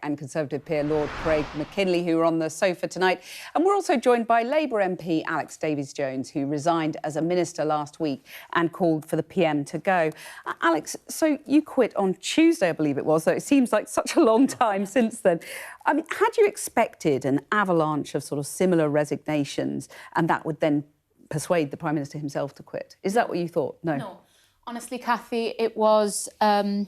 And Conservative peer Lord Craig McKinley, who are on the sofa tonight. And we're also joined by Labour MP Alex Davies-Jones, who resigned as a minister last week and called for the PM to go. Alex, so you quit on Tuesday, I believe it was, though it seems like such a long time since then. I mean, had you expected an avalanche of sort of similar resignations and that would then persuade the Prime Minister himself to quit? Is that what you thought? No. No. Honestly, Cathy, it was one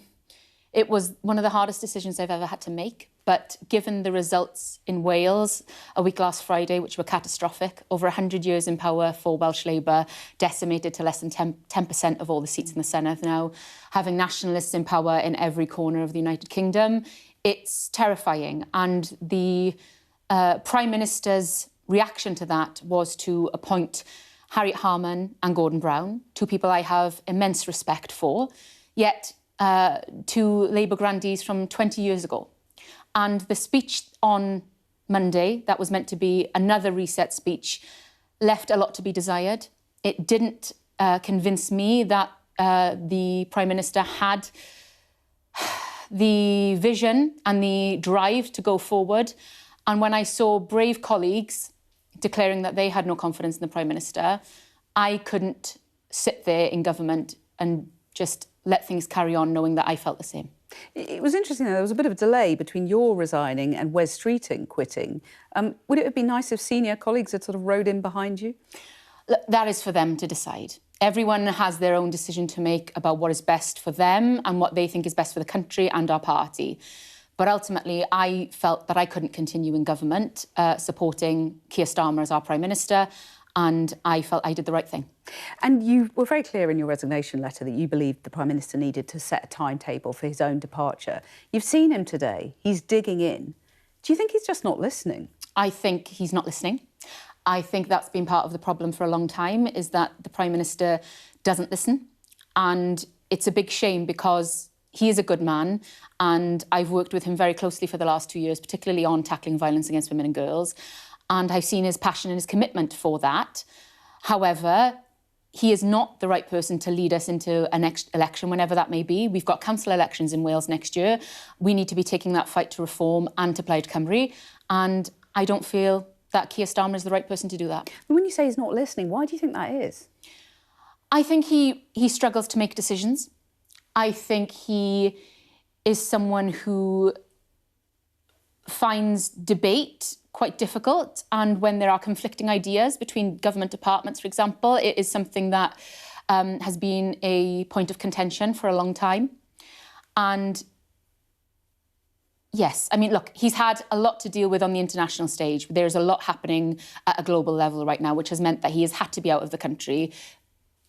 of the hardest decisions I've ever had to make. But given the results in Wales a week last Friday, which were catastrophic, over 100 years in power for Welsh Labour, decimated to less than 10% of all the seats in the Senedd now, having nationalists in power in every corner of the United Kingdom, it's terrifying. And the Prime Minister's reaction to that was to appoint Harriet Harman and Gordon Brown, two people I have immense respect for, yet two Labour grandees from 20 years ago. And the speech on Monday, that was meant to be another reset speech, left a lot to be desired. It didn't convince me that the Prime Minister had the vision and the drive to go forward. And when I saw brave colleagues declaring that they had no confidence in the Prime Minister, I couldn't sit there in government and just let things carry on knowing that I felt the same. It was interesting, though, there was a bit of a delay between your resigning and Wes Streeting quitting. Would it have been nice if senior colleagues had sort of rode in behind you? Look, that is for them to decide. Everyone has their own decision to make about what is best for them and what they think is best for the country and our party. But ultimately, I felt that I couldn't continue in government supporting Keir Starmer as our Prime Minister, and I felt I did the right thing. And you were very clear in your resignation letter that you believed the Prime Minister needed to set a timetable for his own departure. You've seen him today. He's digging in. Do you think he's just not listening? I think he's not listening. I think that's been part of the problem for a long time, is that the Prime Minister doesn't listen. And it's a big shame because he is a good man, and I've worked with him very closely for the last 2 years, particularly on tackling violence against women and girls. And I've seen his passion and his commitment for that. However, he is not the right person to lead us into a next election, whenever that may be. We've got council elections in Wales next year. We need to be taking that fight to reform and to Plaid Cymru. And I don't feel that Keir Starmer is the right person to do that. When you say he's not listening, why do you think that is? I think he struggles to make decisions. I think he is someone who finds debate quite difficult, and when there are conflicting ideas between government departments, for example, it is something that has been a point of contention for a long time. And yes, I mean, look, he's had a lot to deal with on the international stage. There's a lot happening at a global level right now, which has meant that he has had to be out of the country,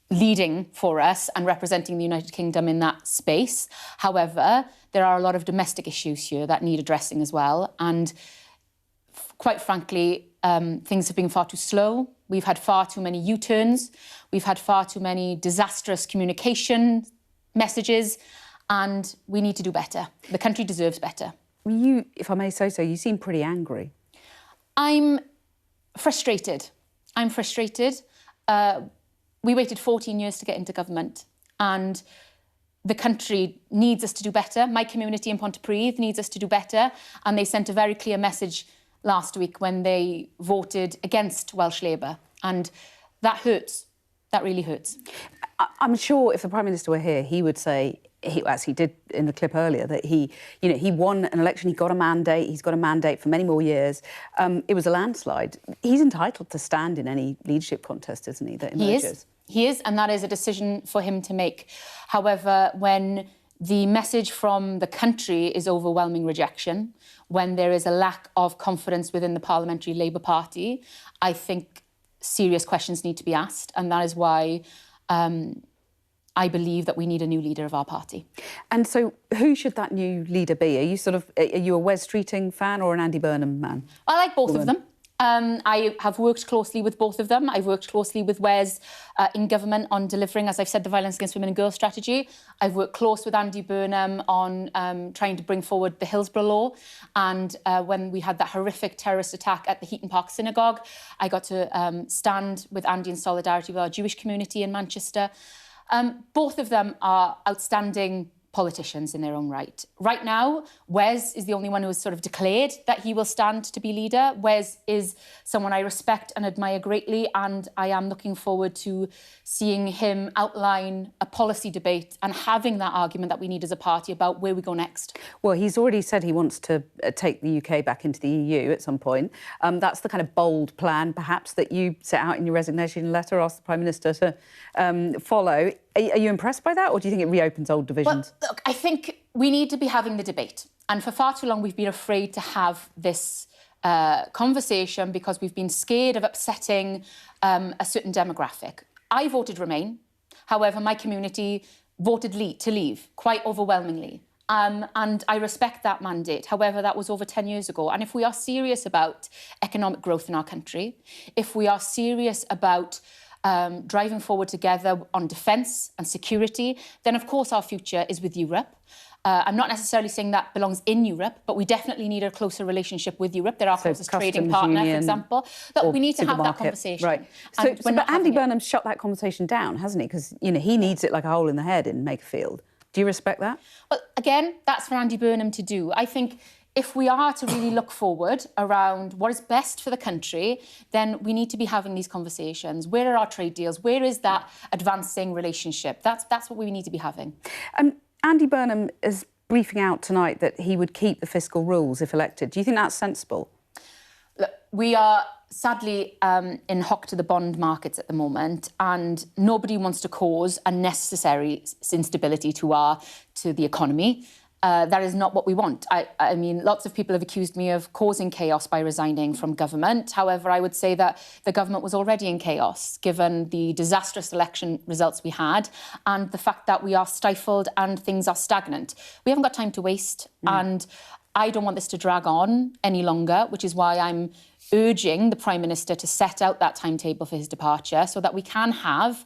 leading for us and representing the United Kingdom in that space. However, there are a lot of domestic issues here that need addressing as well. And quite frankly, things have been far too slow. We've had far too many U-turns. We've had far too many disastrous communication messages, and we need to do better. The country deserves better. You, if I may say so, you seem pretty angry. I'm frustrated. I'm frustrated. We waited 14 years to get into government, and the country needs us to do better. My community in Pontypridd needs us to do better, and they sent a very clear message last week when they voted against Welsh Labour, and that hurts. That really hurts. I'm sure if the Prime Minister were here, he would say, as he did in the clip earlier, that he won an election, he got a mandate, he's got a mandate for many more years. It was a landslide. He's entitled to stand in any leadership contest, isn't he, that emerges? He is, and that is a decision for him to make. However, when the message from the country is overwhelming rejection, when there is a lack of confidence within the Parliamentary Labour Party, I think serious questions need to be asked, and that is why I believe that we need a new leader of our party. And so who should that new leader be? Are you a Wes Streeting fan or an Andy Burnham man? I like both of them. I have worked closely with both of them. I've worked closely with Wes in government on delivering, as I've said, the violence against women and girls strategy. I've worked close with Andy Burnham on trying to bring forward the Hillsborough Law. And when we had that horrific terrorist attack at the Heaton Park Synagogue, I got to stand with Andy in solidarity with our Jewish community in Manchester. Both of them are outstanding politicians in their own right. Right now, Wes is the only one who has sort of declared that he will stand to be leader. Wes is someone I respect and admire greatly, and I am looking forward to seeing him outline a policy debate and having that argument that we need as a party about where we go next. Well, he's already said he wants to take the UK back into the EU at some point. That's the kind of bold plan, perhaps, that you set out in your resignation letter, asked the Prime Minister to follow. Are you impressed by that, or do you think it reopens old divisions? Well, look, I think we need to be having the debate. And for far too long, we've been afraid to have this conversation because we've been scared of upsetting a certain demographic. I voted Remain. However, my community voted to leave quite overwhelmingly. And I respect that mandate. However, that was over 10 years ago. And if we are serious about economic growth in our country, if we are serious about driving forward together on defence and security, then of course our future is with Europe. I'm not necessarily saying that belongs in Europe, but we definitely need a closer relationship with Europe. They're our closest trading partner, for example. But we need to have that conversation. Right. But Andy Burnham's shut that conversation down, hasn't he? Because, you know, he needs it like a hole in the head in Makerfield. Do you respect that? Well, again, that's for Andy Burnham to do. I think if we are to really look forward around what is best for the country, then we need to be having these conversations. Where are our trade deals? Where is that advancing relationship? That's what we need to be having. Andy Burnham is briefing out tonight that he would keep the fiscal rules if elected. Do you think that's sensible? Look, we are sadly in hock to the bond markets at the moment, and nobody wants to cause unnecessary instability to the economy. That is not what we want. I mean, lots of people have accused me of causing chaos by resigning from government. However, I would say that the government was already in chaos, given the disastrous election results we had and the fact that we are stifled and things are stagnant. We haven't got time to waste, and I don't want this to drag on any longer, which is why I'm urging the Prime Minister to set out that timetable for his departure so that we can have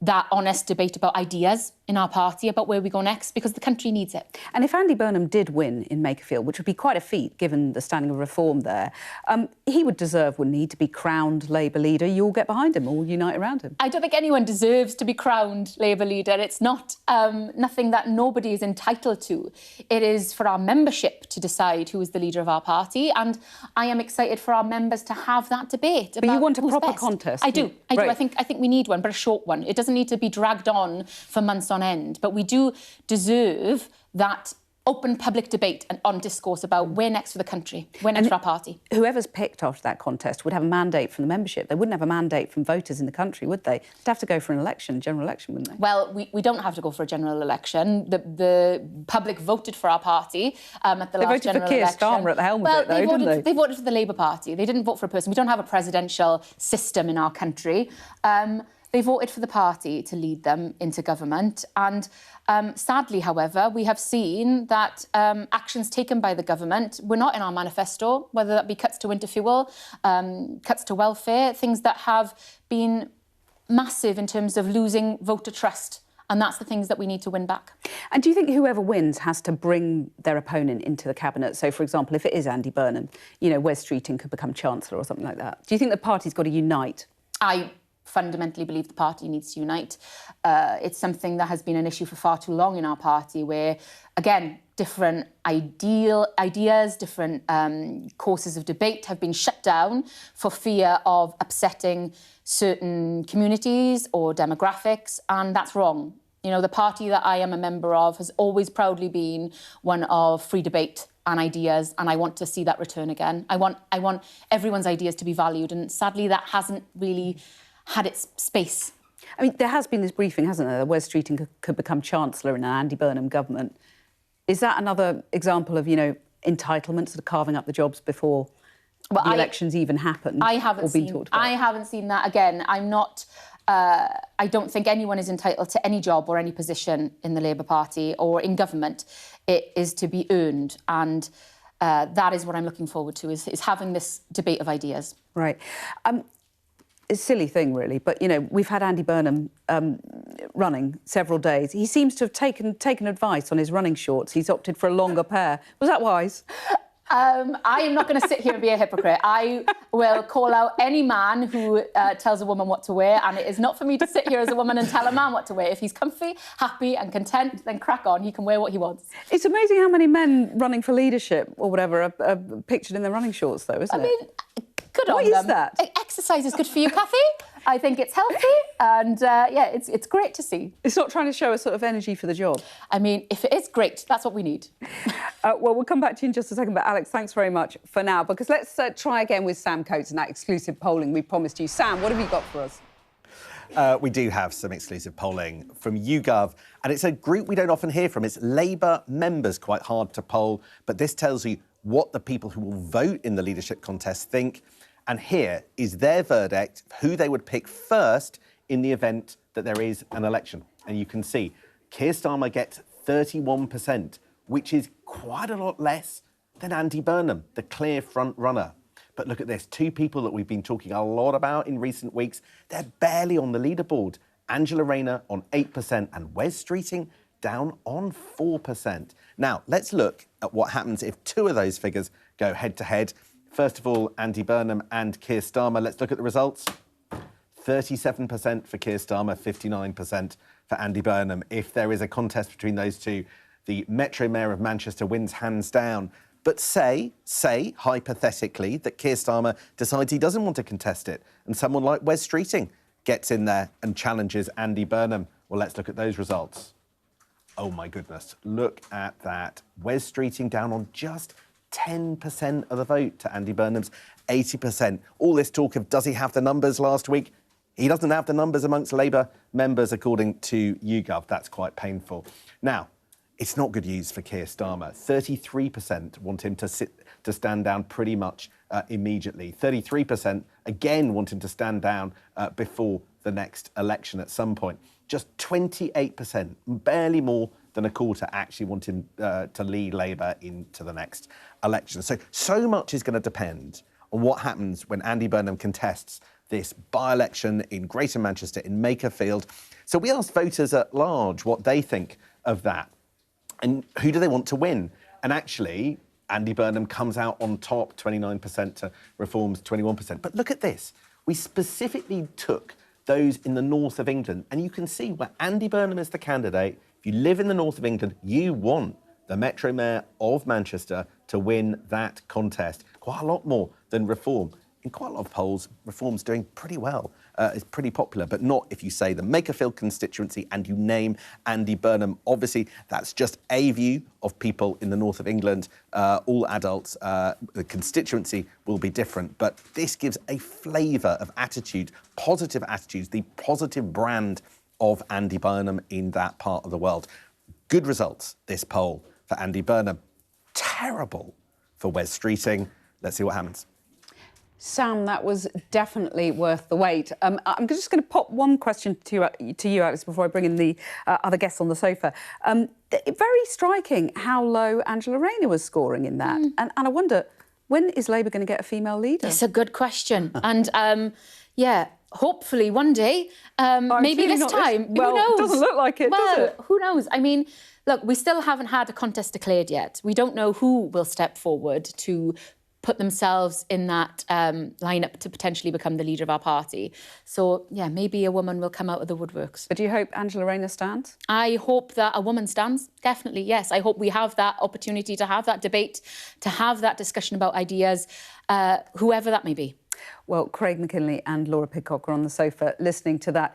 that honest debate about ideas in our party about where we go next, because the country needs it. And if Andy Burnham did win in Makerfield, which would be quite a feat given the standing of reform there, he would deserve, wouldn't he, to be crowned Labour leader. You all get behind him, all unite around him. I don't think anyone deserves to be crowned Labour leader. It's not nothing that nobody is entitled to. It is for our membership to decide who is the leader of our party, and I am excited for our members to have that debate. But you want a proper contest? I do. I do. I think we need one, but a short one. It doesn't need to be dragged on for months on end. But we do deserve that open public debate and on discourse about where next for the country, where next for our party. Whoever's picked after that contest would have a mandate from the membership. They wouldn't have a mandate from voters in the country, would they? They'd have to go for an election, general election, wouldn't they? Well, we don't have to go for a general election. The public voted for our party at the last general election. They voted for Keir Starmer at the helm of it, though, didn't they? They voted for the Labour Party. They didn't vote for a person. We don't have a presidential system in our country. They voted for the party to lead them into government. And sadly, however, we have seen that actions taken by the government were not in our manifesto, whether that be cuts to winter fuel, cuts to welfare, things that have been massive in terms of losing voter trust. And that's the things that we need to win back. And do you think whoever wins has to bring their opponent into the cabinet? So, for example, if it is Andy Burnham, you know, Wes Streeting could become Chancellor or something like that. Do you think the party's got to unite? I fundamentally believe the party needs to unite. It's something that has been an issue for far too long in our party, where, again, different ideas, different courses of debate have been shut down for fear of upsetting certain communities or demographics, and that's wrong. You know, the party that I am a member of has always proudly been one of free debate and ideas, and I want to see that return again. I want everyone's ideas to be valued, and sadly that hasn't really had its space. I mean, there has been this briefing, hasn't there, that Wes Streeting could become Chancellor in an Andy Burnham government. Is that another example of, you know, entitlement, sort of carving up the jobs before the elections even happened? I haven't seen that. Again, I'm not... I don't think anyone is entitled to any job or any position in the Labour Party or in government. It is to be earned, and that is what I'm looking forward to, is having this debate of ideas. Right. It's a silly thing, really, but, you know, we've had Andy Burnham running several days. He seems to have taken advice on his running shorts. He's opted for a longer pair. Was that wise? I am not going to sit here and be a hypocrite. I will call out any man who tells a woman what to wear, and it is not for me to sit here as a woman and tell a man what to wear. If he's comfy, happy and content, then crack on. He can wear what he wants. It's amazing how many men running for leadership or whatever are pictured in their running shorts, though, isn't it? I mean, good on them. What is that? Exercise is good for you, Cathy. I think it's healthy, and yeah, it's great to see. It's not trying to show a sort of energy for the job. I mean, if it is, great. That's what we need. Well, we'll come back to you in just a second, but Alex, thanks very much for now, because let's try again with Sam Coates and that exclusive polling we promised you. Sam, what have you got for us? We do have some exclusive polling from YouGov, and it's a group we don't often hear from. It's Labour members, quite hard to poll, but this tells you what the people who will vote in the leadership contest think. And here is their verdict, who they would pick first in the event that there is an election. And you can see Keir Starmer gets 31%, which is quite a lot less than Andy Burnham, the clear front runner. But look at this, two people that we've been talking a lot about in recent weeks, they're barely on the leaderboard. Angela Rayner on 8% and Wes Streeting down on 4%. Now, let's look at what happens if two of those figures go head-to-head. First of all, Andy Burnham and Keir Starmer. Let's look at the results. 37% for Keir Starmer, 59% for Andy Burnham. If there is a contest between those two, the Metro Mayor of Manchester wins hands down. But say, hypothetically, that Keir Starmer decides he doesn't want to contest it, and someone like Wes Streeting gets in there and challenges Andy Burnham. Well, let's look at those results. Oh, my goodness. Look at that. Wes Streeting down on just 10% of the vote to Andy Burnham's 80%. All this talk of does he have the numbers last week? He doesn't have the numbers amongst Labour members, according to YouGov. That's quite painful. Now, it's not good news for Keir Starmer. 33% want him to stand down pretty much immediately. 33% again want him to stand down before the next election at some point. Just 28%, barely more than a quarter, actually want him to lead Labour into the next election. So much is going to depend on what happens when Andy Burnham contests this by-election in Greater Manchester, in Makerfield. So we asked voters at large what they think of that and who do they want to win. And actually, Andy Burnham comes out on top, 29% to Reform's 21%. But look at this. We specifically took those in the north of England, and you can see where Andy Burnham is the candidate. If you live in the north of England, you want the Metro Mayor of Manchester to win that contest. Quite a lot more than Reform. In quite a lot of polls, Reform's doing pretty well. It's pretty popular, but not if you say the Makerfield constituency and you name Andy Burnham. Obviously, that's just a view of people in the north of England. All adults, the constituency will be different, but this gives a flavour of attitude, positive attitudes, the positive brand of Andy Burnham in that part of the world. Good results, this poll, for Andy Burnham. Terrible for Wes Streeting. Let's see what happens. Sam, that was definitely worth the wait. I'm just going to pop one question to you, Alex, before I bring in the other guests on the sofa. Very striking how low Angela Rayner was scoring in that. And I wonder, when is Labour going to get a female leader? It's a good question. And, yeah, hopefully one day, maybe this time. Well, who knows? It doesn't look like it, does it? Who knows? I mean, look, we still haven't had a contest declared yet. We don't know who will step forward to put themselves in that lineup to potentially become the leader of our party. So, yeah, maybe a woman will come out of the woodworks. But do you hope Angela Rayner stands? I hope that a woman stands, definitely, yes. I hope we have that opportunity to have that debate, to have that discussion about ideas, whoever that may be. Well, Craig McKinley and Laura Pidcock are on the sofa listening to that.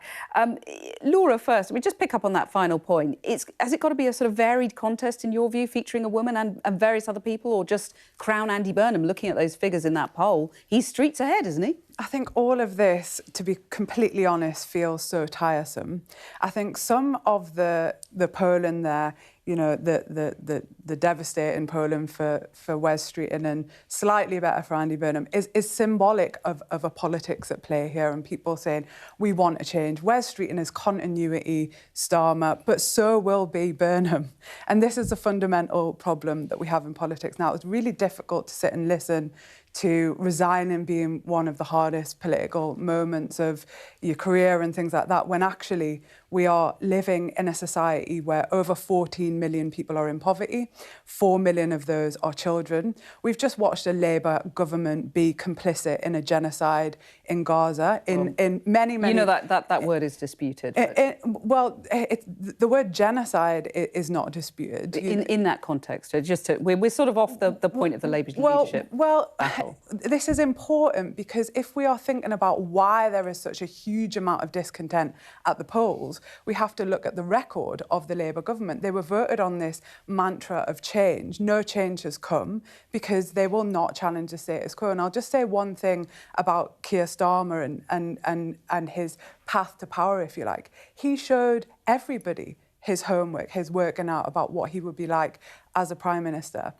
Laura, first, we just pick up on that final point. Has it got to be a sort of varied contest, in your view, featuring a woman and various other people, or just crown Andy Burnham? Looking at those figures in that poll, he's streets ahead, isn't he? I think all of this, to be completely honest, feels so tiresome. I think some of the polling there, you know, the devastating polling for Wes Streeting and slightly better for Andy Burnham is symbolic of a politics at play here, and people saying, we want a change. Wes Streeting is continuity, Starmer, but so will be Burnham. And this is a fundamental problem that we have in politics now. It's really difficult to sit and listen to resigning being one of the hardest political moments of your career and things like that, when actually we are living in a society where over 14 million people are in poverty, 4 million of those are children. We've just watched a Labour government be complicit in a genocide in Gaza, in many... You know that word is disputed. The word genocide is not disputed. In that context, we're sort of off the point of the Labour leadership battle. This is important because if we are thinking about why there is such a huge amount of discontent at the polls, we have to look at the record of the Labour government. They were voted on this mantra of change. No change has come because they will not challenge the status quo. And I'll just say one thing about Keir Starmer and his path to power, if you like. He showed everybody his homework, his working out about what he would be like as a Prime Minister.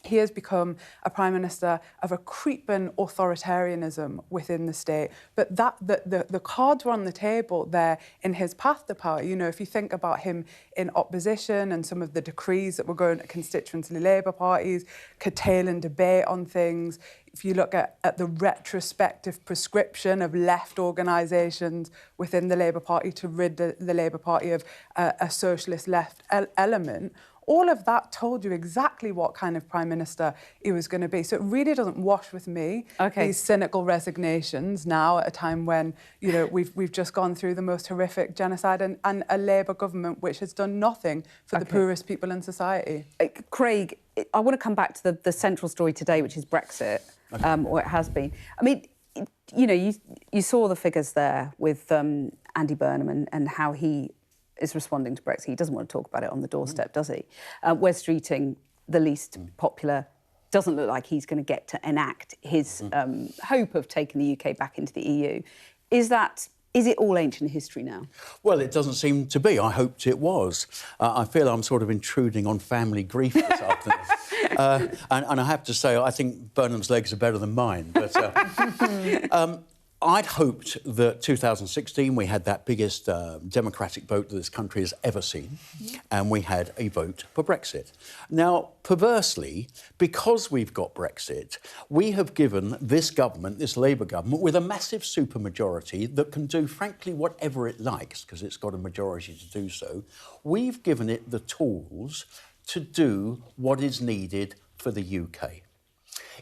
He has become a Prime Minister of a creeping authoritarianism within the state. But the cards were on the table there in his path to power. You know, if you think about him in opposition and some of the decrees that were going to constituency Labour parties, curtailing debate on things, if you look at the retrospective prescription of left organisations within the Labour Party to rid the Labour Party of a socialist left element, all of that told you exactly what kind of Prime Minister he was going to be. So it really doesn't wash with me, these cynical resignations now at a time when, you know, we've just gone through the most horrific genocide and a Labour government which has done nothing for the poorest people in society. Craig, I want to come back to the central story today, which is Brexit, or it has been. I mean, you know, you saw the figures there with Andy Burnham and how he is responding to Brexit. He doesn't want to talk about it on the doorstep, does he? Wes Streeting, the least popular, doesn't look like he's going to get to enact his hope of taking the UK back into the EU. Is it all ancient history now? Well, it doesn't seem to be. I hoped it was. I feel I'm sort of intruding on family grief this afternoon. And I have to say, I think Burnham's legs are better than mine. But I'd hoped that 2016 we had that biggest democratic vote that this country has ever seen, and we had a vote for Brexit. Now, perversely, because we've got Brexit, we have given this government, this Labour government, with a massive supermajority that can do, frankly, whatever it likes, because it's got a majority to do so, we've given it the tools to do what is needed for the UK.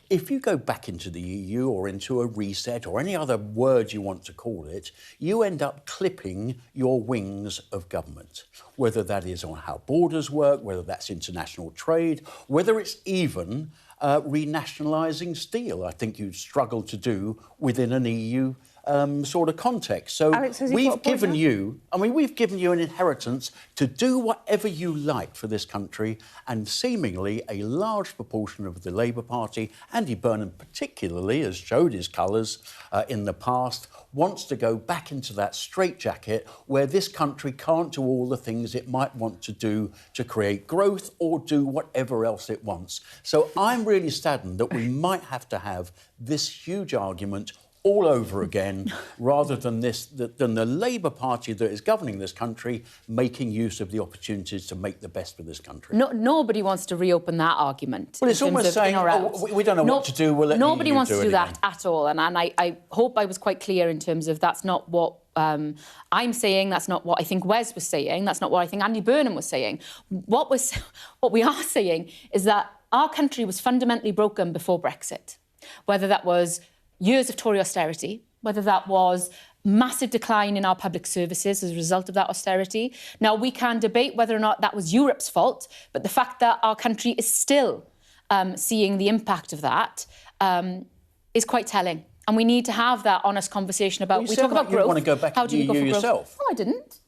If you go back into the EU or into a reset or any other word you want to call it, you end up clipping your wings of government, whether that is on how borders work, whether that's international trade, whether it's even renationalising steel, I think you'd struggle to do within an EU sort of context. So Alex, we've given you an inheritance to do whatever you like for this country, and seemingly a large proportion of the Labour Party, Andy Burnham particularly, has showed his colours in the past, wants to go back into that straitjacket where this country can't do all the things it might want to do to create growth or do whatever else it wants. So I'm really saddened that we might have to have this huge argument all over again, rather than the Labour Party that is governing this country making use of the opportunities to make the best for this country. Nobody wants to reopen that argument. Well, it's almost saying, we don't know what to do, we'll let nobody wants to do that at all. And I hope I was quite clear in terms of that's not what I'm saying, that's not what I think Wes was saying, that's not what I think Andy Burnham was saying. What we are saying is that our country was fundamentally broken before Brexit, whether that was years of Tory austerity, whether that was massive decline in our public services as a result of that austerity. Now, we can debate whether or not that was Europe's fault, but the fact that our country is still seeing the impact of that is quite telling. And we need to have that honest conversation about... We talk about growth. You want to go back to the EU yourself? No, I didn't.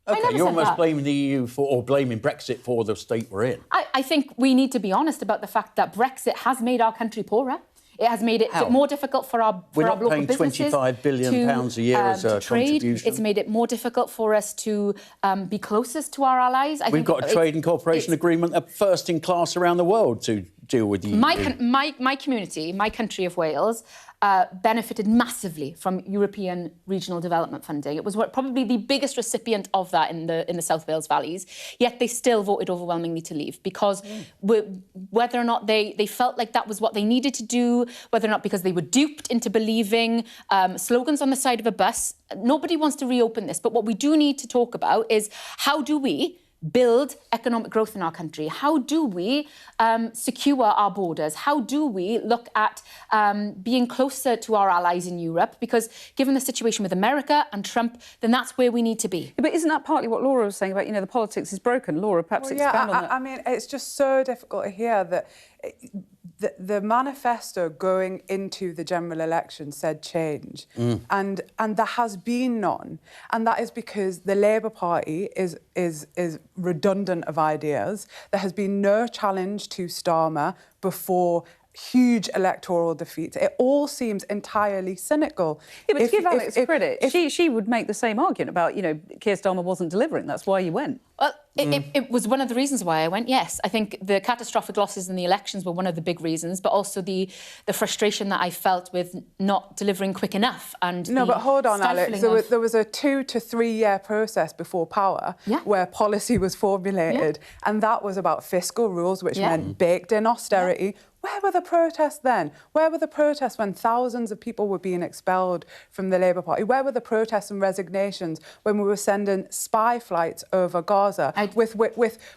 OK, you're almost blaming the EU or blaming Brexit for the state we're in. I think we need to be honest about the fact that Brexit has made our country poorer. It has made it more difficult for our local businesses. We're not paying £25 billion a year as a contribution. It's made it more difficult for us to be closest to our allies. We've got a trade and cooperation agreement, first in class around the world to deal with the... My community, my country of Wales, benefited massively from European regional development funding. It was probably the biggest recipient of that in the South Wales valleys, yet they still voted overwhelmingly to leave because whether or not they felt like that was what they needed to do, whether or not because they were duped into believing slogans on the side of a bus, nobody wants to reopen this. But what we do need to talk about is how do we build economic growth in our country? How do we secure our borders? How do we look at being closer to our allies in Europe? Because given the situation with America and Trump, then that's where we need to be. Yeah, but isn't that partly what Laura was saying about, the politics is broken? Laura, perhaps expand on that. I mean, it's just so difficult to hear that the manifesto going into the general election said change, and there has been none, and that is because the Labour Party is redundant of ideas. There has been no challenge to Starmer before huge electoral defeats. It all seems entirely cynical. Yeah, but to give Alex credit, she would make the same argument about, Keir Starmer wasn't delivering. That's why you went. Well, it was one of the reasons why I went, yes. I think the catastrophic losses in the elections were one of the big reasons, but also the frustration that I felt with not delivering quick enough. And no, but hold on, Alex. There was a 2 to 3 year process before power where policy was formulated, and that was about fiscal rules, which meant baked-in austerity. Where were the protests then? Where were the protests when thousands of people were being expelled from the Labour Party? Where were the protests and resignations when we were sending spy flights over Gaza with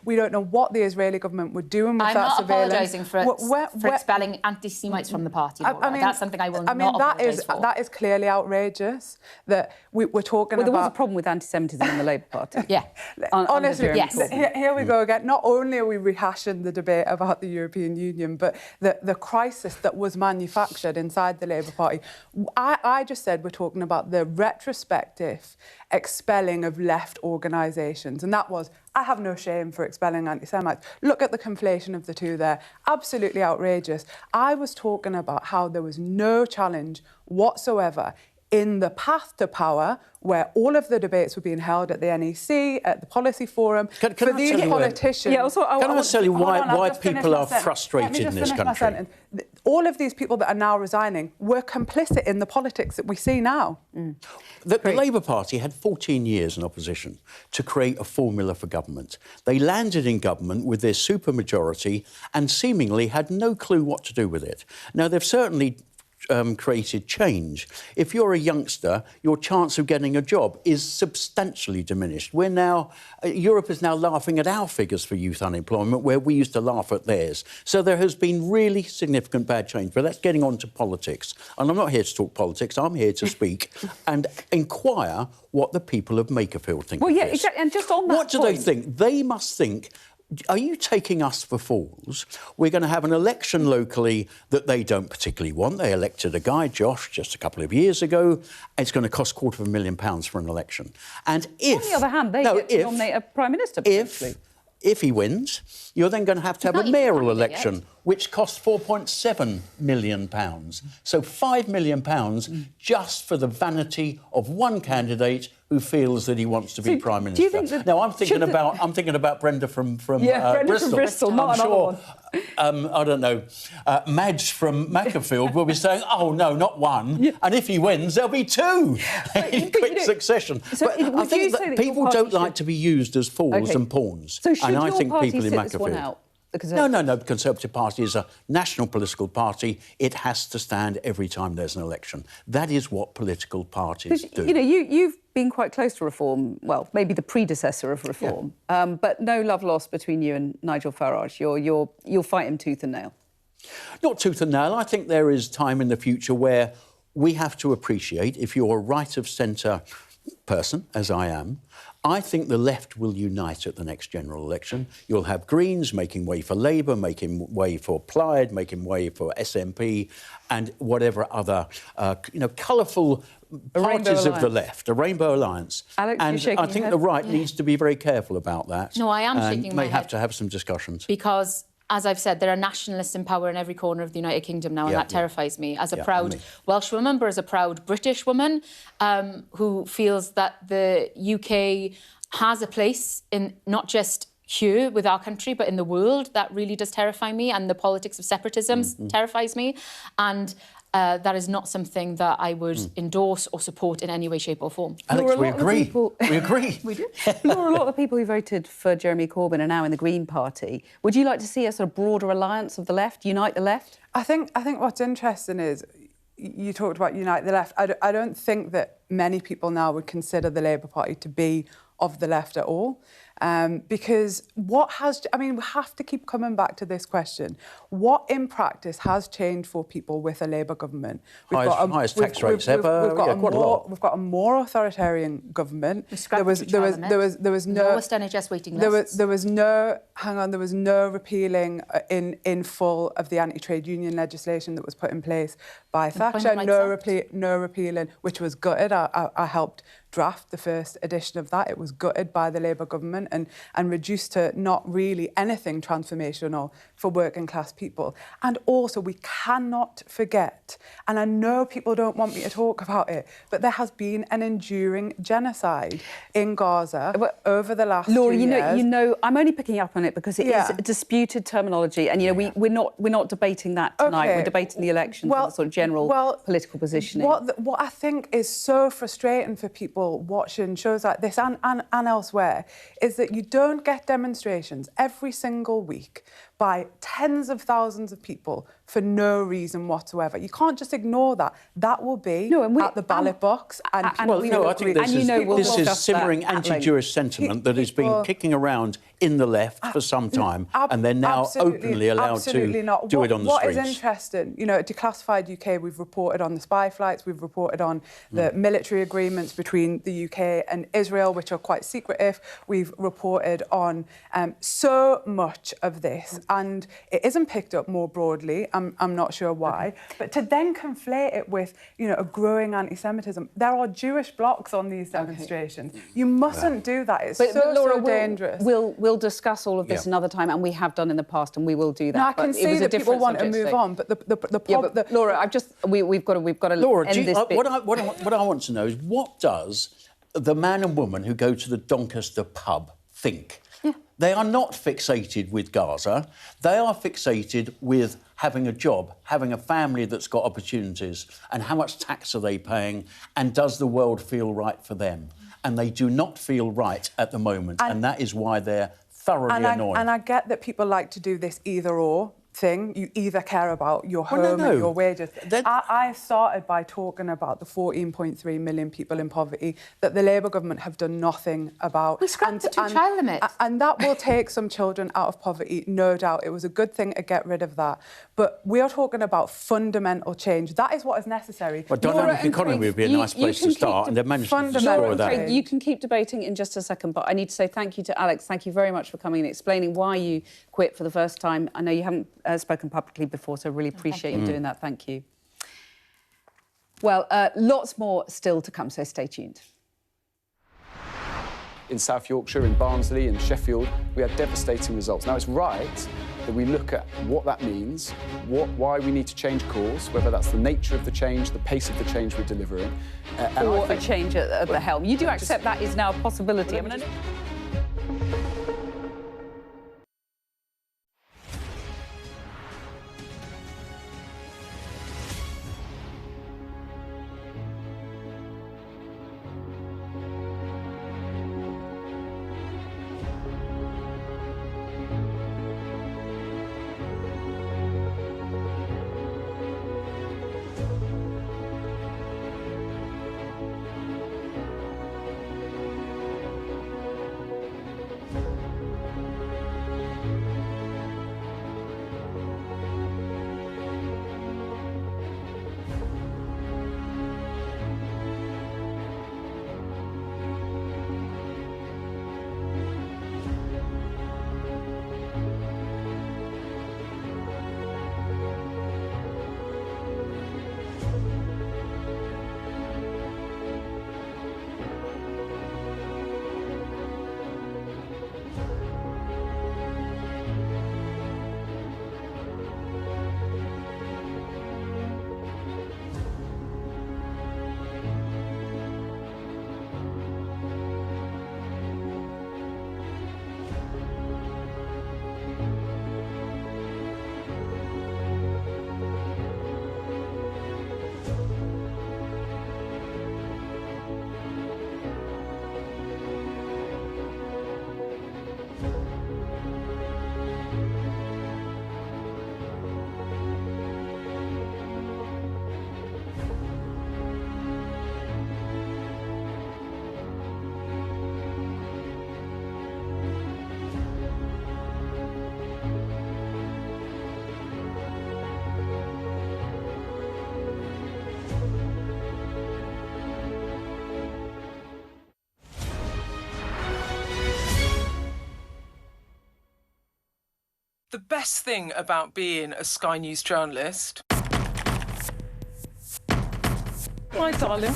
we don't know what the Israeli government were doing with that surveillance? I'm not apologising for expelling anti-Semites from the party. I mean, that's something I will not apologise for. That is clearly outrageous that we're talking about... There was a problem with anti-Semitism in the Labour Party. Honestly, yes. Here we go again. Not only are we rehashing the debate about the European Union, but the crisis that was manufactured inside the Labour Party. I just said we're talking about the retrospective expelling of left organisations, and that was, I have no shame for expelling anti-Semites. Look at the conflation of the two there. Absolutely outrageous. I was talking about how there was no challenge whatsoever in the path to power, where all of the debates were being held at the NEC, at the Policy Forum, for these politicians... Can I tell you why people are frustrated in this country? All of these people that are now resigning were complicit in the politics that we see now. The Labour Party had 14 years in opposition to create a formula for government. They landed in government with their supermajority and seemingly had no clue what to do with it. Now, they've certainly created change. If you're a youngster, your chance of getting a job is substantially diminished. Europe is now laughing at our figures for youth unemployment, where we used to laugh at theirs. So there has been really significant bad change. But that's getting on to politics. And I'm not here to talk politics. I'm here to speak and inquire what the people of Makerfield think of this. Exactly. And just on that What do they think? They must think, are you taking us for fools? We're going to have an election locally that they don't particularly want. They elected a guy, Josh, just a couple of years ago. It's going to cost £250,000 for an election. And if... On the other hand, they get to nominate a Prime Minister, potentially. If he wins, you're then going to have a mayoral election, which costs £4.7 million. So £5 million just for the vanity of one candidate who feels that he wants to be Prime Minister. Do you think now, I'm thinking about Brenda from Brenda Bristol. From Bristol, not another one. I don't know, Madge from Makerfield will be saying, oh, no, not one. And if he wins, there'll be two in quick succession. So but I think that people don't like to be used as fools and pawns. So should and I think party people in sit Makerfield... this one out? No, the Conservative Party is a national political party. It has to stand every time there's an election. That is what political parties do. You've been quite close to reform, well, maybe the predecessor of reform, but no love lost between you and Nigel Farage. You'll fight him tooth and nail. Not tooth and nail. I think there is time in the future where we have to appreciate, if you're a right-of-centre person, as I am, I think the left will unite at the next general election. You'll have Greens making way for Labour, making way for Plaid, making way for SNP, and whatever other, colourful parties of the left, a rainbow alliance. Alex, and I think the right needs to be very careful about that. No, I am shaking my head. And may have to have some discussions. Because... as I've said, there are nationalists in power in every corner of the United Kingdom now, and that terrifies me. As a proud Welsh woman, but as a proud British woman who feels that the UK has a place in not just here with our country, but in the world, that really does terrify me. And the politics of separatism terrifies me. And that is not something that I would endorse or support in any way, shape or form. Alex, we agree. We agree. We do. Laura, a lot of the people who voted for Jeremy Corbyn are now in the Green Party. Would you like to see a sort of broader alliance of the left, unite the left? I think what's interesting is you talked about unite the left. I don't think that many people now would consider the Labour Party to be of the left at all. Because we have to keep coming back to this question. What in practice has changed for people with a Labour government? Highest tax rates ever. We've got a more authoritarian government. There was no lowest NHS waiting lists. There was no repealing in full of the anti-trade union legislation that was put in place by Thatcher. No repealing, which was gutted. I helped draft the first edition of that. It was gutted by the Labour government and reduced to not really anything transformational for working class people. And also, we cannot forget, and I know people don't want me to talk about it, but there has been an enduring genocide in Gaza over the last Laura, few years. you know, I'm only picking up on it because it is disputed terminology, and we're not debating that tonight. Okay. We're debating the elections and the sort of general political positioning. What I think is so frustrating for people watching shows like this and elsewhere is that you don't get demonstrations every single week by tens of thousands of people for no reason whatsoever. You can't just ignore that. That will be at the ballot box. I think this is simmering anti-Jewish sentiment that has been kicking around in the left for some time, and they're now openly allowed to do it on the streets. What is interesting, at Declassified UK, we've reported on the spy flights, we've reported on the military agreements between the UK and Israel, which are quite secretive. We've reported on so much of this, and it isn't picked up more broadly. I'm not sure why. But to then conflate it with, a growing anti-Semitism, there are Jewish blocs on these demonstrations. You mustn't do that. It's so dangerous. We'll discuss all of this another time, and we have done in the past, and we will do that. Now, I can see that people want to move on, but Laura, we've got to Laura, end this bit. What I want to know is, what does the man and woman who go to the Doncaster pub think? They are not fixated with Gaza. They are fixated with having a job, having a family that's got opportunities, and how much tax are they paying, and does the world feel right for them? And they do not feel right at the moment, and that is why they're thoroughly annoyed. And I get that people like to do this either-or thing. You either care about your home and your wages. I started by talking about the 14.3 million people in poverty that the Labour government have done nothing about. We scrapped the two-child limit. And that will take some children out of poverty, no doubt. It was a good thing to get rid of that. But we are talking about fundamental change. That is what is necessary. Well, dynamic economy would be a nice place to start, and they've managed to destroy that. You can keep debating in just a second, but I need to say thank you to Alex. Thank you very much for coming and explaining why you quit for the first time. I know you haven't spoken publicly before, so really appreciate you doing that. Thank you. Well, lots more still to come, so stay tuned. In South Yorkshire, in Barnsley, in Sheffield, we had devastating results. Now, it's right that we look at what that means, why we need to change course, whether that's the nature of the change, the pace of the change we're delivering. Or a change at the helm. You do accept that is now a possibility. The best thing about being a Sky News journalist... Hi, darling.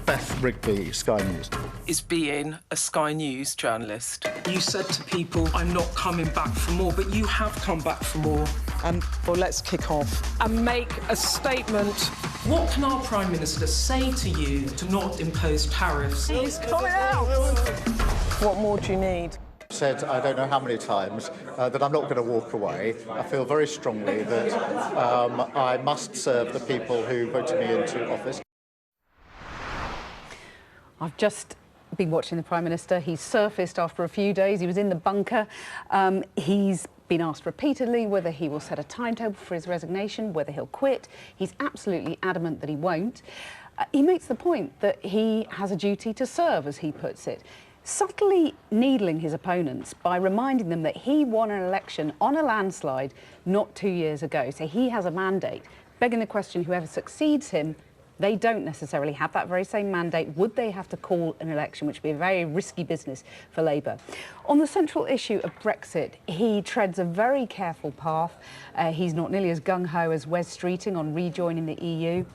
Beth Rigby, Sky News. ...is being a Sky News journalist. You said to people, I'm not coming back for more, but you have come back for more. Well, let's kick off and make a statement. What can our Prime Minister say to you to not impose tariffs? He's coming out! What more do you need? Said, I don't know how many times, that I'm not going to walk away. I feel very strongly that I must serve the people who voted me into office. I've just been watching the Prime Minister. He's surfaced after a few days. He was in the bunker. He's been asked repeatedly whether he will set a timetable for his resignation, whether he'll quit. He's absolutely adamant that he won't. He makes the point that he has a duty to serve, as he puts it, subtly needling his opponents by reminding them that he won an election on a landslide not 2 years ago. So he has a mandate, begging the question, whoever succeeds him, they don't necessarily have that very same mandate. Would they have to call an election, which would be a very risky business for Labour? On the central issue of Brexit, he treads a very careful path. He's not nearly as gung-ho as Wes Streeting on rejoining the EU,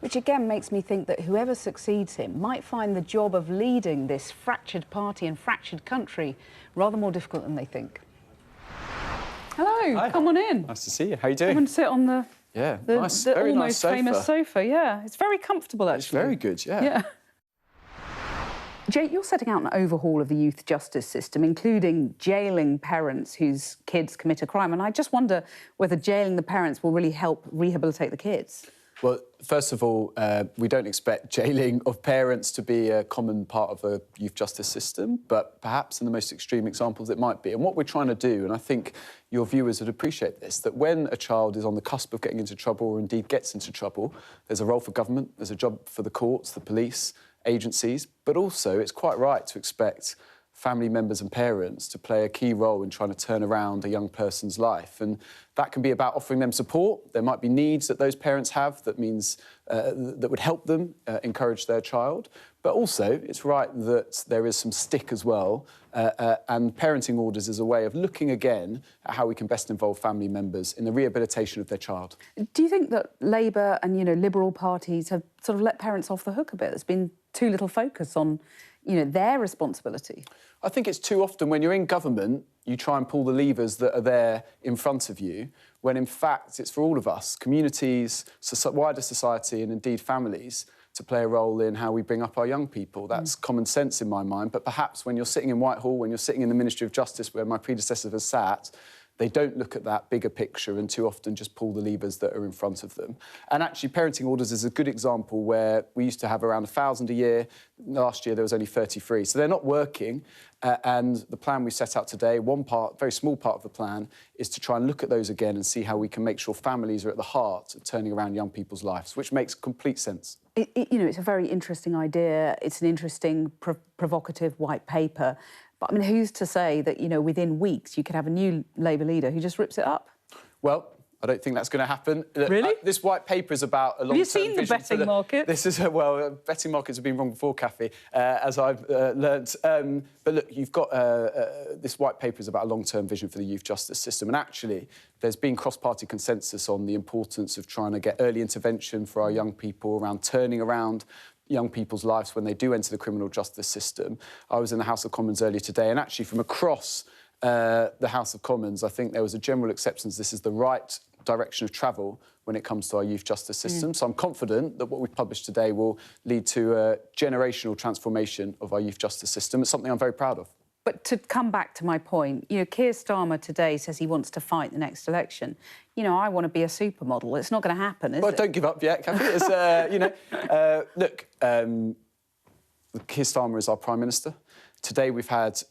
which again makes me think that whoever succeeds him might find the job of leading this fractured party and fractured country rather more difficult than they think. Hello, Hi. Come on in. Nice to see you. How are you doing? Come and sit on the... Yeah, The nice. Very almost nice famous sofa, yeah. It's very comfortable, actually. It's very good, yeah. Yeah. Jake, you're setting out an overhaul of the youth justice system, including jailing parents whose kids commit a crime. And I just wonder whether jailing the parents will really help rehabilitate the kids. Well, first of all, we don't expect jailing of parents to be a common part of a youth justice system, but perhaps in the most extreme examples it might be. And what we're trying to do, and I think your viewers would appreciate this, that when a child is on the cusp of getting into trouble or indeed gets into trouble, there's a role for government, there's a job for the courts, the police, agencies, but also it's quite right to expect family members and parents to play a key role in trying to turn around a young person's life. And that can be about offering them support. There might be needs that those parents have that means that would help them encourage their child. But also, it's right that there is some stick as well. And parenting orders is a way of looking again at how we can best involve family members in the rehabilitation of their child. Do you think that Labour and, Liberal parties have sort of let parents off the hook a bit? There's been too little focus on, their responsibility. I think it's too often when you're in government, you try and pull the levers that are there in front of you, when in fact it's for all of us, communities, wider society and indeed families, to play a role in how we bring up our young people. That's common sense in my mind, but perhaps when you're sitting in Whitehall, when you're sitting in the Ministry of Justice where my predecessors have sat, they don't look at that bigger picture and too often just pull the levers that are in front of them. And actually, parenting orders is a good example where we used to have around 1,000 a year. Last year, there was only 33. So they're not working. And the plan we set out today, one part, very small part of the plan, is to try and look at those again and see how we can make sure families are at the heart of turning around young people's lives, which makes complete sense. It's a very interesting idea. It's an interesting, provocative white paper. But, I mean, who's to say that, within weeks you could have a new Labour leader who just rips it up? Well, I don't think that's going to happen. Really? This white paper is about a long-term vision. Have you seen the betting market? This is, betting markets have been wrong before, Cathy, as I've learnt. But look, you've got this white paper is about a long-term vision for the youth justice system. And actually, there's been cross-party consensus on the importance of trying to get early intervention for our young people around turning around young people's lives when they do enter the criminal justice system. I was in the House of Commons earlier today, and actually from across the House of Commons, I think there was a general acceptance this is the right direction of travel when it comes to our youth justice system. So I'm confident that what we've published today will lead to a generational transformation of our youth justice system. It's something I'm very proud of. But to come back to my point, Keir Starmer today says he wants to fight the next election. I want to be a supermodel. It's not going to happen, is it? Well, don't give up yet, Cathy. It's, look, Keir Starmer is our Prime Minister. Today we've had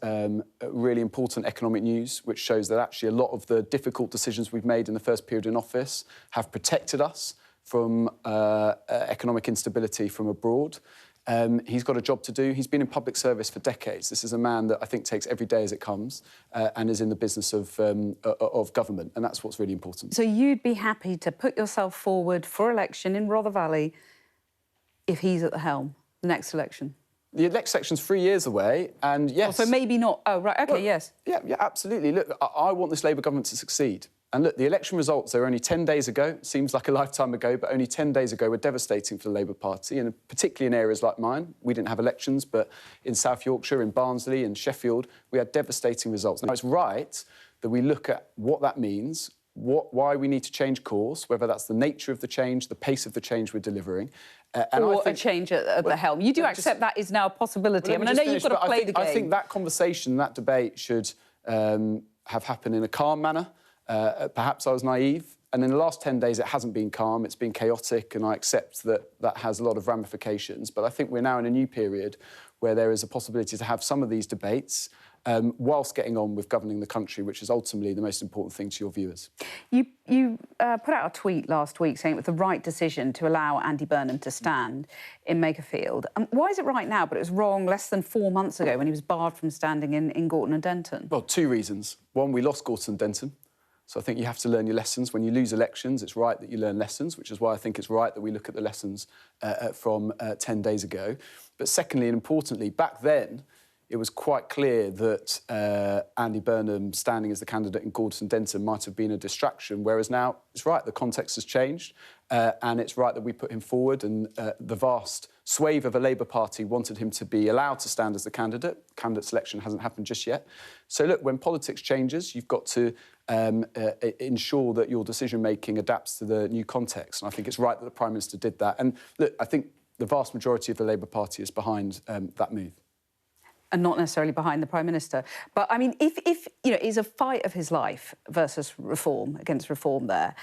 really important economic news, which shows that actually a lot of the difficult decisions we've made in the first period in office have protected us from economic instability from abroad. He's got a job to do. He's been in public service for decades. This is a man that I think takes every day as it comes and is in the business of government, and that's what's really important. So you'd be happy to put yourself forward for election in Rother Valley if he's at the helm, the next election? The next election's 3 years away, and yes... Oh, so maybe not... Oh, right, OK, well, yes. Yeah, absolutely. Look, I want this Labour government to succeed. And look, the election results, they were only 10 days ago. Seems like a lifetime ago, but only 10 days ago were devastating for the Labour Party, and particularly in areas like mine. We didn't have elections, but in South Yorkshire, in Barnsley, in Sheffield, we had devastating results. Now, it's right that we look at what that means, why we need to change course, whether that's the nature of the change, the pace of the change we're delivering. Or a change at the helm. You do accept that is now a possibility. I mean, I know you've got to play the game. I think that conversation, that debate should have happened in a calm manner. Perhaps I was naive. And in the last 10 days, it hasn't been calm. It's been chaotic, and I accept that that has a lot of ramifications. But I think we're now in a new period where there is a possibility to have some of these debates whilst getting on with governing the country, which is ultimately the most important thing to your viewers. You put out a tweet last week saying it was the right decision to allow Andy Burnham to stand in Makerfield. Why is it right now, but it was wrong less than 4 months ago when he was barred from standing in Gorton and Denton? Well, 2 reasons. One, we lost Gorton and Denton. So I think you have to learn your lessons. When you lose elections, it's right that you learn lessons, which is why I think it's right that we look at the lessons from 10 days ago. But secondly, and importantly, back then, it was quite clear that Andy Burnham standing as the candidate in Gorton and Denton might have been a distraction, whereas now it's right, the context has changed, and it's right that we put him forward, and the vast swathe of the Labour Party wanted him to be allowed to stand as the candidate. Candidate selection hasn't happened just yet. So, look, when politics changes, you've got to ensure that your decision-making adapts to the new context, and I think it's right that the Prime Minister did that. And, look, I think the vast majority of the Labour Party is behind that move. And not necessarily behind the Prime Minister. But, I mean, if you know, it's a fight of his life versus reform, against reform there.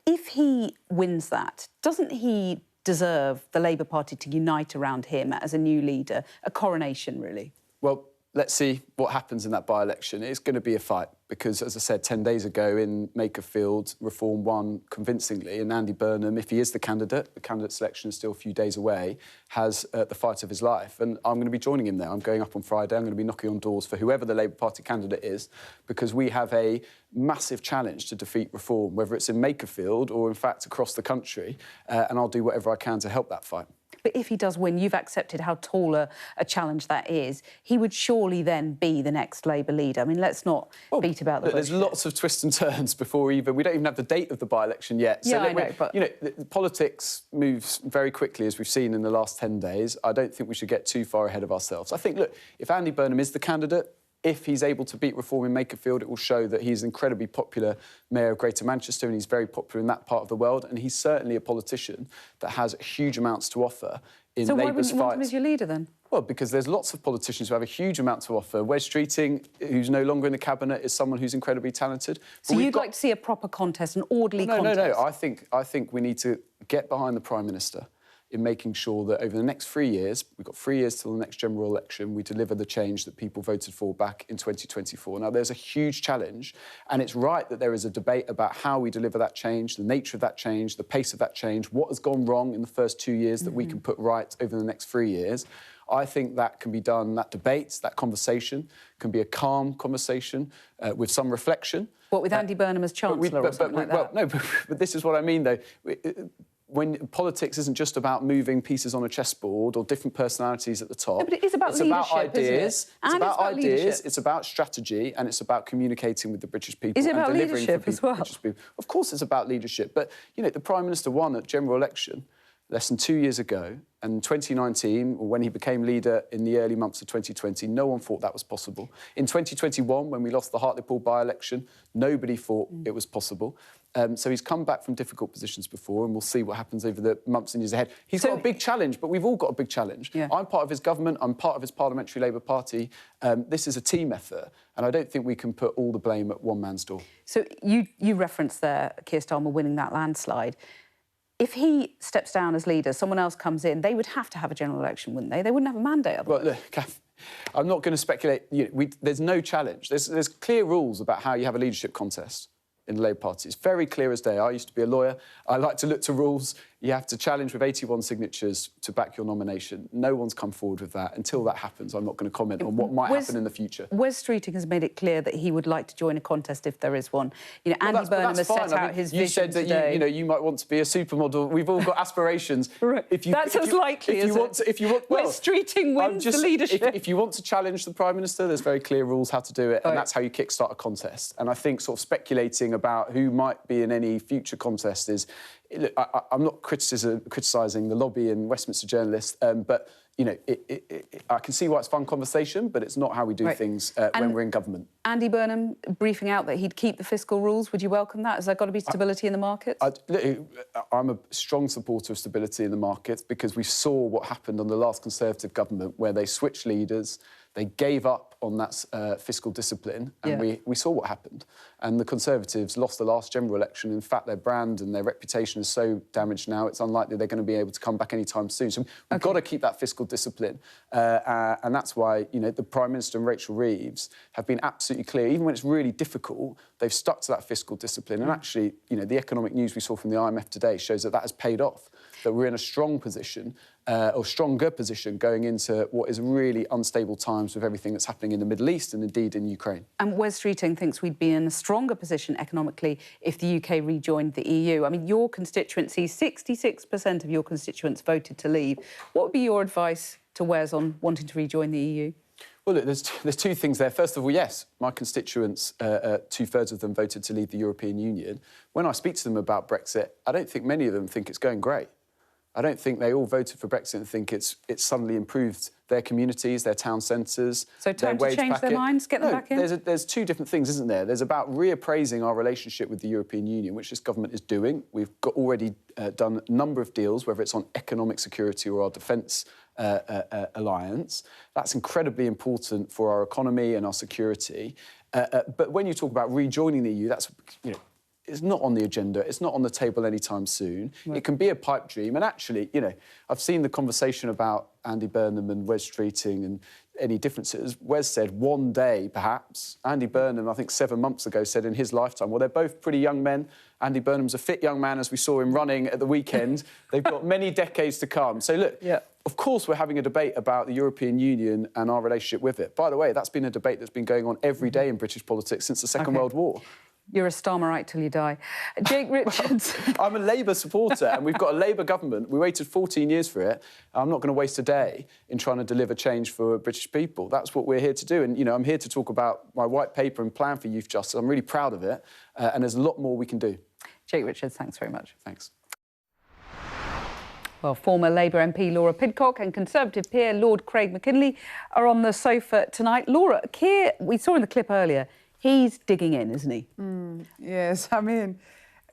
If he wins that, doesn't he deserve the Labour Party to unite around him as a new leader? A coronation, really? Well, let's see what happens in that by-election. It's going to be a fight because, as I said, 10 days ago in Makerfield, Reform won convincingly, and Andy Burnham, if he is the candidate selection is still a few days away, has the fight of his life. And I'm going to be joining him there. I'm going up on Friday. I'm going to be knocking on doors for whoever the Labour Party candidate is, because we have a massive challenge to defeat Reform, whether it's in Makerfield or, in fact, across the country, and I'll do whatever I can to help that fight. But if he does win, you've accepted how tall a challenge that is. He would surely then be the next Labour leader. I mean, let's not beat about the bush. There's lots of twists and turns before we don't even have the date of the by-election yet. So I know, but... You know, the politics moves very quickly, as we've seen in the last 10 days. I don't think we should get too far ahead of ourselves. I think, look, if Andy Burnham is the candidate, if he's able to beat Reform in Makerfield, it will show that he's an incredibly popular mayor of Greater Manchester, and he's very popular in that part of the world, and he's certainly a politician that has huge amounts to offer in Labour's fight. So why wouldn't you want him as your leader, then? Well, because there's lots of politicians who have a huge amount to offer. Wes Streeting, who's no longer in the Cabinet, is someone who's incredibly talented. So you'd like to see a proper contest, an orderly contest? No. I think we need to get behind the Prime Minister in making sure that over the next 3 years, we've got 3 years till the next general election, we deliver the change that people voted for back in 2024. Now, there's a huge challenge, and it's right that there is a debate about how we deliver that change, the nature of that change, the pace of that change, what has gone wrong in the first 2 years that we can put right over the next 3 years. I think that can be done, that debate, that conversation can be a calm conversation with some reflection. What, with Andy Burnham as Chancellor or something like that? Well, no, but this is what I mean, though. When politics isn't just about moving pieces on a chessboard or different personalities at the top. No, but it is about leadership, about ideas. Isn't it? It's about ideas, leadership. It's about strategy, and it's about communicating with the British people. Is it about delivering leadership for as well? British people. Of course it's about leadership. But, you know, the Prime Minister won at general election less than 2 years ago, and in 2019, when he became leader in the early months of 2020, no one thought that was possible. In 2021, when we lost the Hartlepool by-election, nobody thought it was possible. So he's come back from difficult positions before, and we'll see what happens over the months and years ahead. He's got a big challenge, but we've all got a big challenge. Yeah. I'm part of his government, I'm part of his parliamentary Labour Party. This is a team effort, and I don't think we can put all the blame at one man's door. So you referenced there Keir Starmer winning that landslide. If he steps down as leader, someone else comes in, they would have to have a general election, wouldn't they? They wouldn't have a mandate otherwise. Well, look, Kath, I'm not going to speculate. There's no challenge. There's clear rules about how you have a leadership contest in the Labour Party. It's very clear as day. I used to be a lawyer. I like to look to rules. You have to challenge with 81 signatures to back your nomination. No one's come forward with that. Until that happens, I'm not going to comment on what might happen in the future. Wes Streeting has made it clear that he would like to join a contest if there is one. You know, Andy Burnham has set out his vision You said that today. you might want to be a supermodel. We've all got aspirations. Right. That's as likely as Wes Streeting wins the leadership. If you want to challenge the Prime Minister, there's very clear rules how to do it, and that's how you kickstart a contest. And I think sort of speculating about who might be in any future contest is... Look, I'm not criticising the lobby and Westminster journalists, but, you know, I can see why it's fun conversation, but it's not how we do things when we're in government. Andy Burnham briefing out that he'd keep the fiscal rules. Would you welcome that? Has there got to be stability in the markets? I'm a strong supporter of stability in the markets because we saw what happened on the last Conservative government where they switched leaders, they gave up on that fiscal discipline, and we saw what happened. And the Conservatives lost the last general election. In fact, their brand and their reputation is so damaged now, it's unlikely they're going to be able to come back anytime soon. So we've got to keep that fiscal discipline. And that's why, you know, the Prime Minister and Rachel Reeves have been absolutely clear. Even when it's really difficult, they've stuck to that fiscal discipline. And actually, you know, the economic news we saw from the IMF today shows that that has paid off, that we're in a strong position, or stronger position, going into what is really unstable times with everything that's happening in the Middle East and indeed in Ukraine. And Wes Streeting thinks we'd be in a stronger position economically if the UK rejoined the EU. I mean, your constituency, 66% of your constituents voted to leave. What would be your advice to Wes on wanting to rejoin the EU? Well, look, there's two things there. First of all, yes, my constituents, two-thirds of them voted to leave the European Union. When I speak to them about Brexit, I don't think many of them think it's going great. I don't think they all voted for Brexit and think it's suddenly improved their communities, their town centres. So time to change their minds, get them back in? There's two different things, isn't there? There's about reappraising our relationship with the European Union, which this government is doing. We've already done a number of deals, whether it's on economic security or our defence alliance. That's incredibly important for our economy and our security. But when you talk about rejoining the EU, that's, you know, it's not on the agenda. It's not on the table anytime soon. Right. It can be a pipe dream. And actually, you know, I've seen the conversation about Andy Burnham and Wes Streeting and any differences. Wes said one day, perhaps. Andy Burnham, I think 7 months ago, said in his lifetime, well, they're both pretty young men. Andy Burnham's a fit young man, as we saw him running at the weekend. They've got many decades to come. So, look, of course we're having a debate about the European Union and our relationship with it. By the way, that's been a debate that's been going on every day in British politics since the Second World War. You're a Starmerite till you die. Jake Richards. Well, I'm a Labour supporter, and we've got a Labour government. We waited 14 years for it. I'm not going to waste a day in trying to deliver change for British people. That's what we're here to do. And, you know, I'm here to talk about my white paper and plan for youth justice. I'm really proud of it, and there's a lot more we can do. Jake Richards, thanks very much. Thanks. Well, former Labour MP Laura Pidcock and Conservative peer Lord Craig McKinley are on the sofa tonight. Laura, Keir, we saw in the clip earlier, he's digging in, isn't he? Yes, I mean...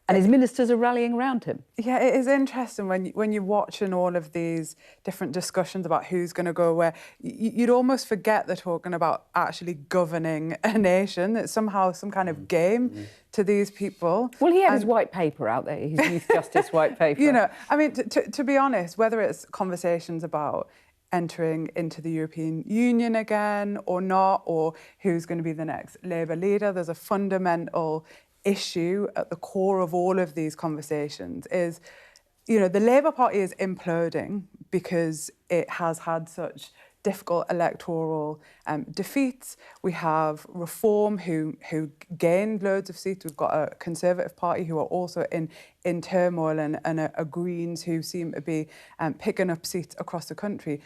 And his ministers are rallying around him. Yeah, it is interesting when you're watching all of these different discussions about who's going to go where. You'd almost forget they're talking about actually governing a nation. It's somehow some kind of game to these people. Well, he had his white paper out there, his youth justice white paper. You know, I mean, to be honest, whether it's conversations about entering into the European Union again or not, or who's going to be the next Labour leader, there's a fundamental issue at the core of all of these conversations is, you know, the Labour Party is imploding because it has had such difficult electoral defeats. We have Reform who gained loads of seats. We've got a Conservative Party who are also in turmoil and a Greens who seem to be picking up seats across the country.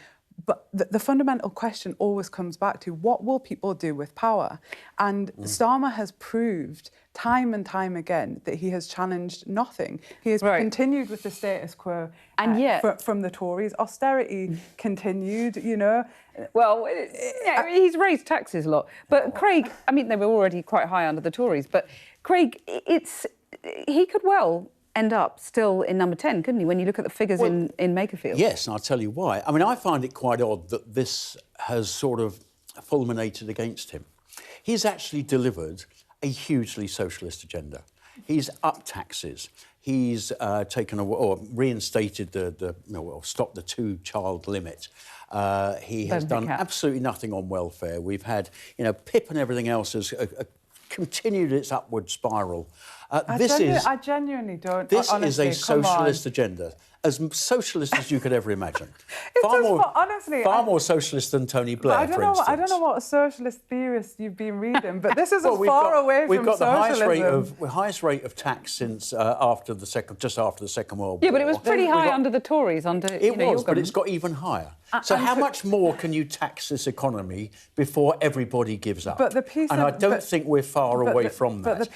But the fundamental question always comes back to what will people do with power? And Starmer has proved time and time again that he has challenged nothing. He has continued with the status quo and yet, from the Tories. Austerity continued, you know. Well, yeah, he's raised taxes a lot. But Craig, I mean, they were already quite high under the Tories. But Craig, he could well end up still in number 10, couldn't he, when you look at the figures in Makerfield? Yes, and I'll tell you why. I mean, I find it quite odd that this has sort of fulminated against him. He's actually delivered a hugely socialist agenda. He's upped taxes. He's taken or reinstated stopped the 2-child limit. He has done absolutely nothing on welfare. We've had, you know, PIP and everything else has continued its upward spiral. I genuinely don't. This honestly, is a socialist agenda, as socialist as you could ever imagine. Far more socialist than Tony Blair, for instance. I don't know what socialist theorists you've been reading, but this is as far away from socialism. We've got the highest rate of tax since just after the Second World War. Yeah, but it was pretty high under the Tories. It was, but it's got even higher. So how much more can you tax this economy before everybody gives up? And I don't think we're far away from that.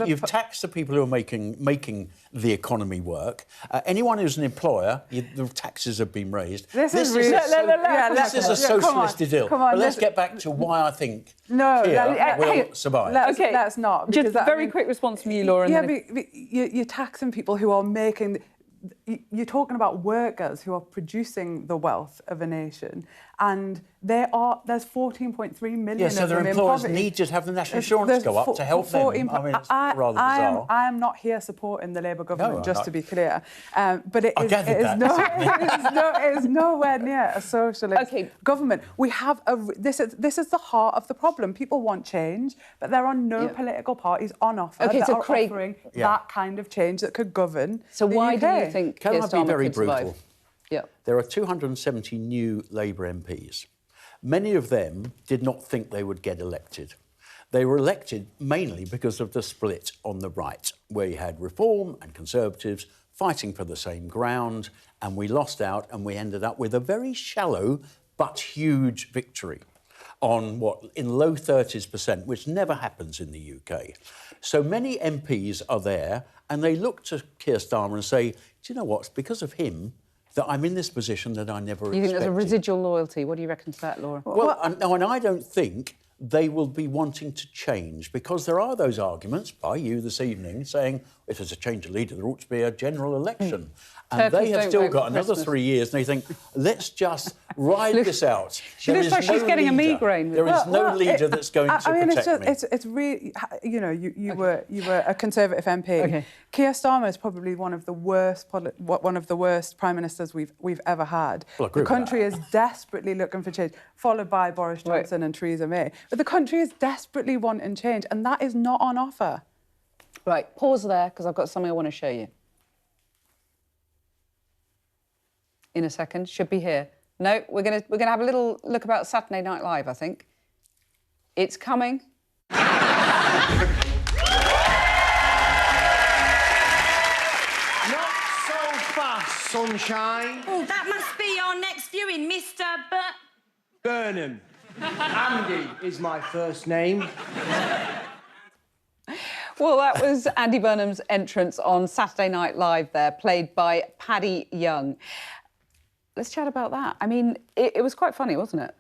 You've taxed the people who are making the economy work. Anyone who's an employer, the taxes have been raised. This is a socialist idyll. But let's get back to why I think Keir will survive. Let's not. Just a very quick response from you, Laura. You're taxing people who are making... You're talking about workers who are producing the wealth of a nation, and there's 14.3 million. Yeah, so their employers need to have the national insurance go up to help them. I mean, it's rather bizarre. I am not here supporting the Labour government, just to be clear. But it is nowhere near a socialist government. We have this is the heart of the problem. People want change, but there are no political parties on offer that are offering that kind of change that could govern. So why do you think Can I be very brutal? Yeah. There are 270 new Labour MPs. Many of them did not think they would get elected. They were elected mainly because of the split on the right, where you had Reform and Conservatives fighting for the same ground, and we lost out and we ended up with a very shallow but huge victory on in low 30s%, which never happens in the UK. So many MPs are there and they look to Keir Starmer and say, do you know what, it's because of him that I'm in this position that I never expected. You think there's a residual loyalty? What do you reckon to that, Laura? Well, and I don't think they will be wanting to change, because there are those arguments by you this evening saying if there's a change of leader, there ought to be a general election. And they have still got another 3 years, and they think, let's just ride this out. She looks like she's getting a migraine. There is no leader that's going to protect me. It's really, you know, you were a Conservative MP. Okay. Keir Starmer is probably one of the worst prime ministers we've ever had. Well, I agree the country is desperately looking for change, followed by Boris Johnson and Theresa May. But the country is desperately wanting change, and that is not on offer. Right, pause there, because I've got something I want to show you. In a second, should be here. No, we're gonna have a little look about Saturday Night Live, I think. It's coming. Not so fast, sunshine. Oh, that must be our next viewing, Mr. Burnham. Andy is my first name. Well, that was Andy Burnham's entrance on Saturday Night Live there, played by Paddy Young. Let's chat about that. I mean, it was quite funny, wasn't it?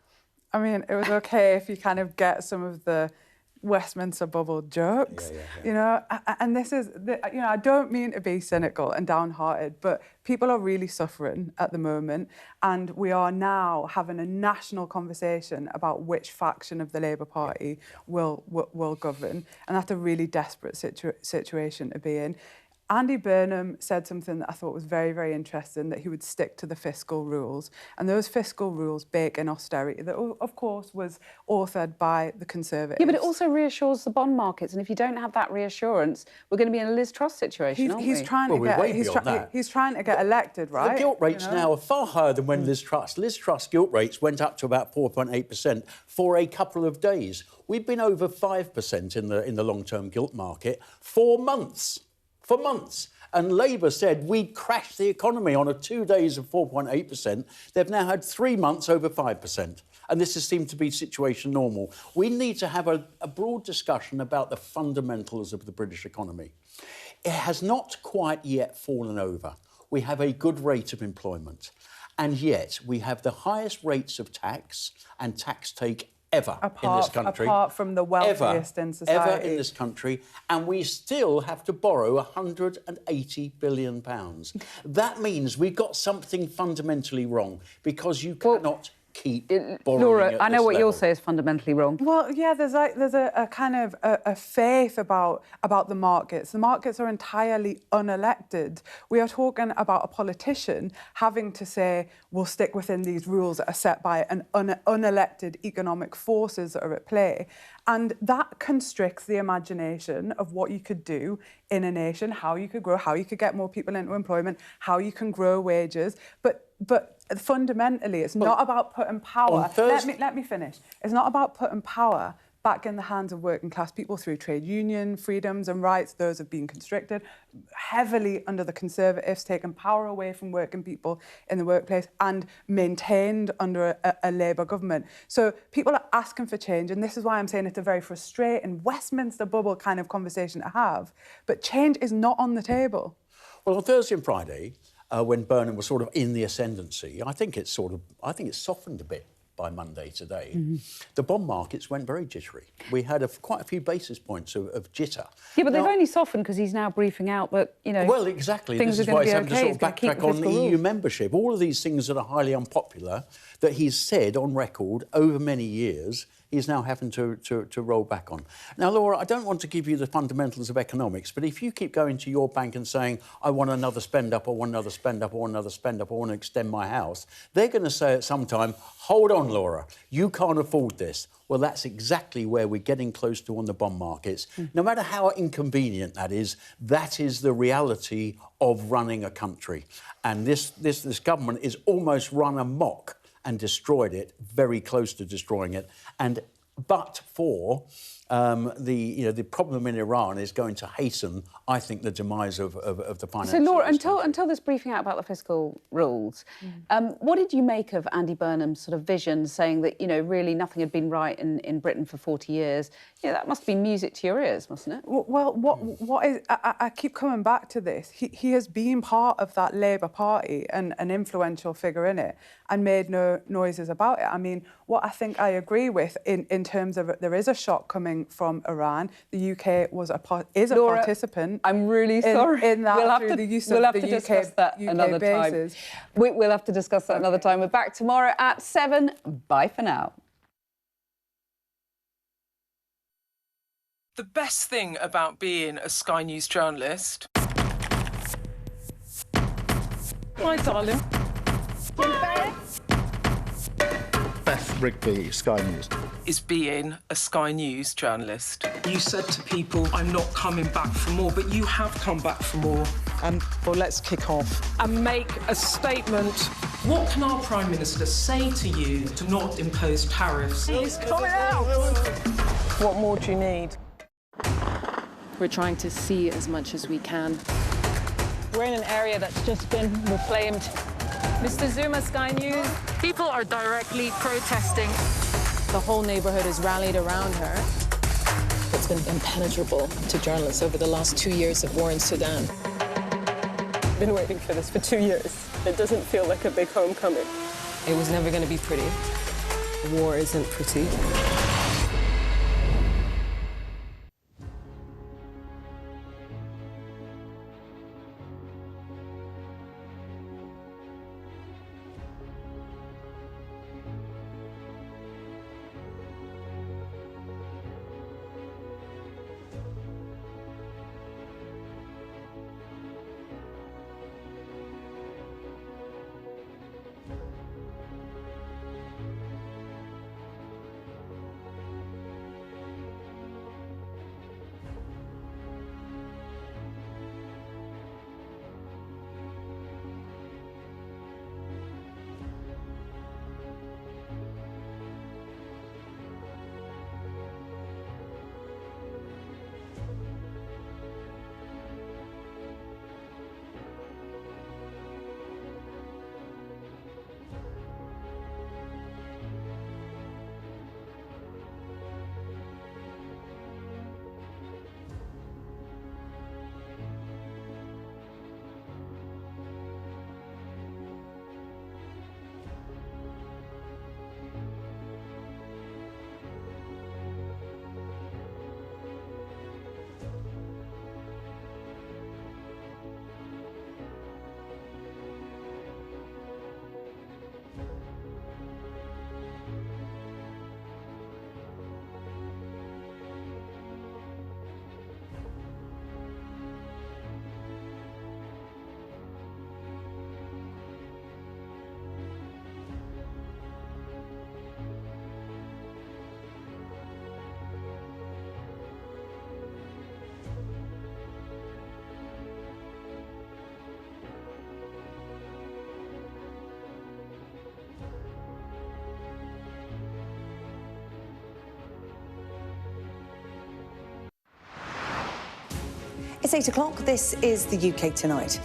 I mean, it was OK if you kind of get some of the Westminster bubble jokes, you know, and this is, you know, I don't mean to be cynical and downhearted, but people are really suffering at the moment, and we are now having a national conversation about which faction of the Labour Party will govern, and that's a really desperate situation to be in. Andy Burnham said something that I thought was very, very interesting, that he would stick to the fiscal rules. And those fiscal rules bake in austerity that, of course, was authored by the Conservatives. Yeah, but it also reassures the bond markets. And if you don't have that reassurance, we're going to be in a Liz Truss situation, aren't we? He's trying to get elected, right? The gilt rates now are far higher than when Liz Truss gilt rates went up to about 4.8% for a couple of days. We've been over 5% in the long-term gilt market for months. For months. And Labour said we'd crash the economy on 2 days of 4.8%. They've now had 3 months over 5%. And this has seemed to be situation normal. We need to have a broad discussion about the fundamentals of the British economy. It has not quite yet fallen over. We have a good rate of employment. And yet we have the highest rates of tax and tax take ever in this country. Apart from the wealthiest in society. Ever in this country. And we still have to borrow £180 billion. That means we've got something fundamentally wrong, because you cannot keep borrowing Laura, at I know this what level. you'll say is fundamentally wrong. Well, yeah, there's a kind of a faith about the markets. The markets are entirely unelected. We are talking about a politician having to say, we'll stick within these rules that are set by an unelected economic forces that are at play. And that constricts the imagination of what you could do in a nation, how you could grow, how you could get more people into employment, how you can grow wages. But fundamentally, it's not about putting power. Let me finish. It's not about putting power back in the hands of working class people through trade union freedoms and rights. Those have been constricted heavily under the Conservatives, taking power away from working people in the workplace and maintained under a Labour government. So people are asking for change, and this is why I'm saying it's a very frustrating Westminster bubble kind of conversation to have. But change is not on the table. Well, on Thursday and Friday, when Burnham was sort of in the ascendancy, I think it's softened a bit by Monday today. The bond markets went very jittery. We had quite a few basis points of jitter. Yeah, but they've only softened because he's now briefing out that, you know... Well, exactly. Things this are is why going he's to be having okay. to sort of backtrack on EU membership. All of these things that are highly unpopular, that he's said on record over many years, he's now having to roll back on. Now, Laura, I don't want to give you the fundamentals of economics, but if you keep going to your bank and saying, I want another spend up, I want another spend up, I want another spend up, I want to extend my house, they're going to say at some time, hold on, Laura, you can't afford this. Well, that's exactly where we're getting close to on the bond markets. No matter how inconvenient that is the reality of running a country. And this government is almost run amok and destroyed it, very close to destroying it. But for the problem in Iran is going to hasten, I think, the demise of the finance. So, Laura, until this briefing out about the fiscal rules, what did you make of Andy Burnham's sort of vision, saying that, you know, really nothing had been right in Britain for 40 years? Yeah, that must be music to your ears, mustn't it? Well, what is... I keep coming back to this. He has been part of that Labour Party and an influential figure in it and made no noises about it. I mean, what I think I agree with in terms of there is a shock coming from Iran. The UK is a Laura, participant. I'm really sorry. In that through the use of the UK, discuss that another bases. Time. We'll have to discuss that another time. We're back tomorrow at 7. Bye for now. The best thing about being a Sky News journalist... My darling. Beth Rigby, Sky News. ...is being a Sky News journalist. You said to people, I'm not coming back for more, but you have come back for more. Well, let's kick off and make a statement. What can our Prime Minister say to you to not impose tariffs? He's coming out! What more do you need? We're trying to see as much as we can. We're in an area that's just been reclaimed. Mr. Zuma, Sky News. People are directly protesting. The whole neighbourhood is rallied around her. It's been impenetrable to journalists over the last 2 years of war in Sudan. I've been waiting for this for 2 years. It doesn't feel like a big homecoming. It was never going to be pretty. War isn't pretty. It's 8 o'clock. This is the UK Tonight.